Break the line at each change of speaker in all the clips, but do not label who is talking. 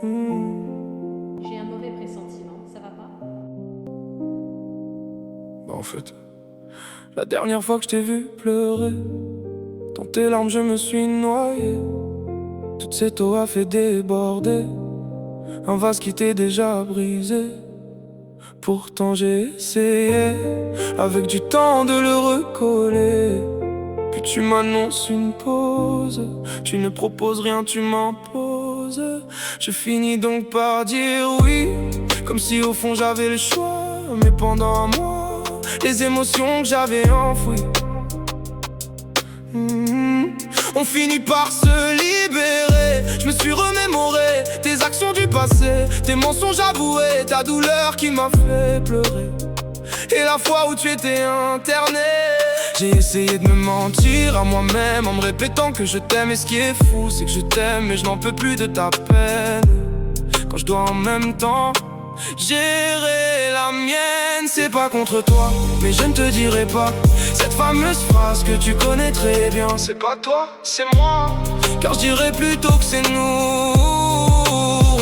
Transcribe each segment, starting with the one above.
J'ai un mauvais pressentiment, ça va pas?
Bah en fait, la dernière fois que je t'ai vu pleurer, dans tes larmes je me suis noyé. Toute cette eau a fait déborder un vase qui t'est déjà brisé. Pourtant j'ai essayé, avec du temps, de le recoller. Puis tu m'annonces une pause, tu ne proposes rien, tu m'imposes. Je finis donc par dire oui, comme si au fond j'avais le choix. Mais pendant un mois, les émotions que j'avais enfouies on finit par se libérer. Je me suis remémoré tes actions du passé, tes mensonges avoués, ta douleur qui m'a fait pleurer. Et la fois où tu étais interné, j'ai essayé de me mentir à moi-même en me répétant que je t'aime. Et ce qui est fou, c'est que je t'aime mais je n'en peux plus de ta peine. Quand je dois en même temps gérer la mienne. C'est pas contre toi, mais je ne te dirai pas cette fameuse phrase que tu connais très bien. C'est pas toi, c'est moi. Car je dirais plutôt que c'est nous.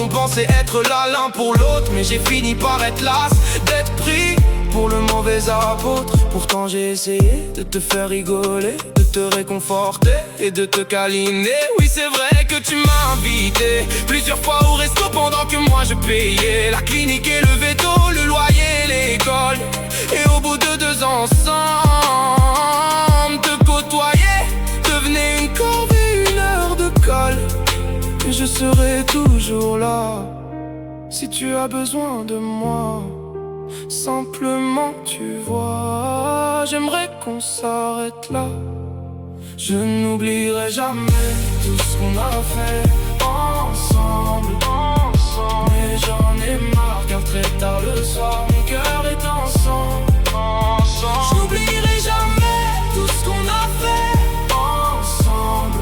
On pensait être là l'un pour l'autre, mais j'ai fini par être las d'être pris pour le mauvais apôtre. Pourtant j'ai essayé de te faire rigoler, de te réconforter et de te câliner. Oui c'est vrai que tu m'as invité plusieurs fois au resto pendant que moi je payais la clinique et le veto, le loyer, l'école. Et au bout de 2 ans ensemble, te côtoyer devenait une corvée, une heure de colle. Et je serai toujours là si tu as besoin de moi. Simplement tu vois, j'aimerais qu'on s'arrête là. Je n'oublierai jamais tout ce qu'on a fait ensemble. Mais j'en ai marre car très tard le soir mon cœur est en sang. Je n'oublierai jamais tout ce qu'on a fait ensemble.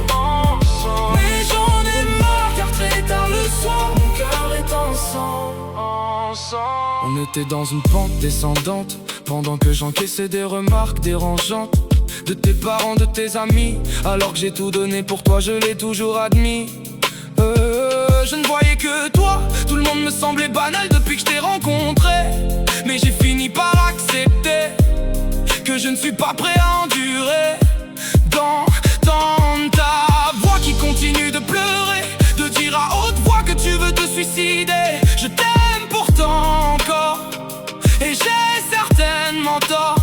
Mais j'en ai marre car très tard le soir mon cœur est en sang. On était dans une pente descendante pendant que j'encaissais des remarques dérangeantes de tes parents, de tes amis. Alors que j'ai tout donné pour toi, je l'ai toujours admis. Je ne voyais que toi, tout le monde me semblait banal depuis que je t'ai rencontré. Mais j'ai fini par accepter que je ne suis pas prêt à endurer d'entendre ta voix qui continue de pleurer, de dire à haute voix que tu veux te suicider. Je t'aime pourtant encore et j'ai certainement tort.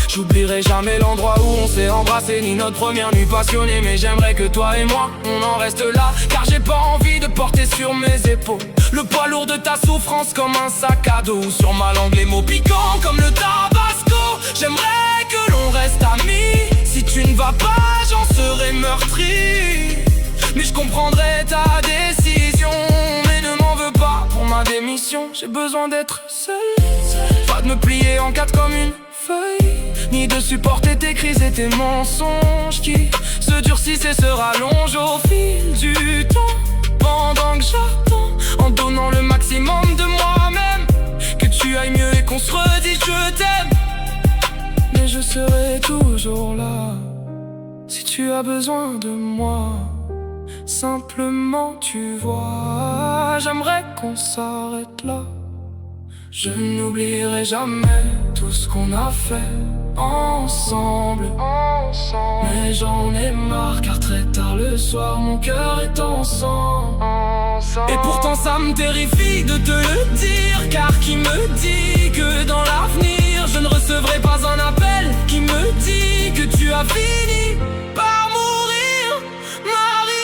J'oublierai jamais l'endroit où on s'est embrassé, ni notre première nuit passionnée. Mais j'aimerais que toi et moi, on en reste là. Car j'ai pas envie de porter sur mes épaules le poids lourd de ta souffrance comme un sac à dos. Ou sur ma langue les mots piquants comme le tabasco. J'aimerais que l'on reste amis. Si tu ne vas pas, j'en serai meurtri. Mais je comprendrai ta décision, mais ne m'en veux pas pour ma démission. J'ai besoin d'être seul, pas de me plier en quatre comme une feuille, ni de supporter tes crises et tes mensonges qui se durcissent et se rallongent au fil du temps. Pendant que j'attends, en donnant le maximum de moi-même, que tu ailles mieux et qu'on se redise je t'aime. Mais je serai toujours là si tu as besoin de moi. Simplement tu vois, j'aimerais qu'on s'arrête là. Je n'oublierai jamais tout ce qu'on a fait ensemble. Mais j'en ai marre car très tard le soir mon cœur est en sang. Et pourtant ça me terrifie de te le dire, car qui me dit que dans l'avenir je ne recevrai pas un appel qui me dit que tu as fini par mourir, Marie.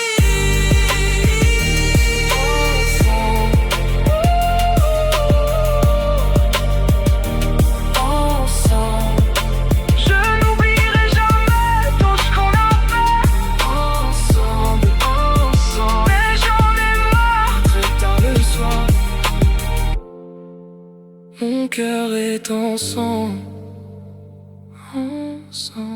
Mon cœur est en sang, en sang.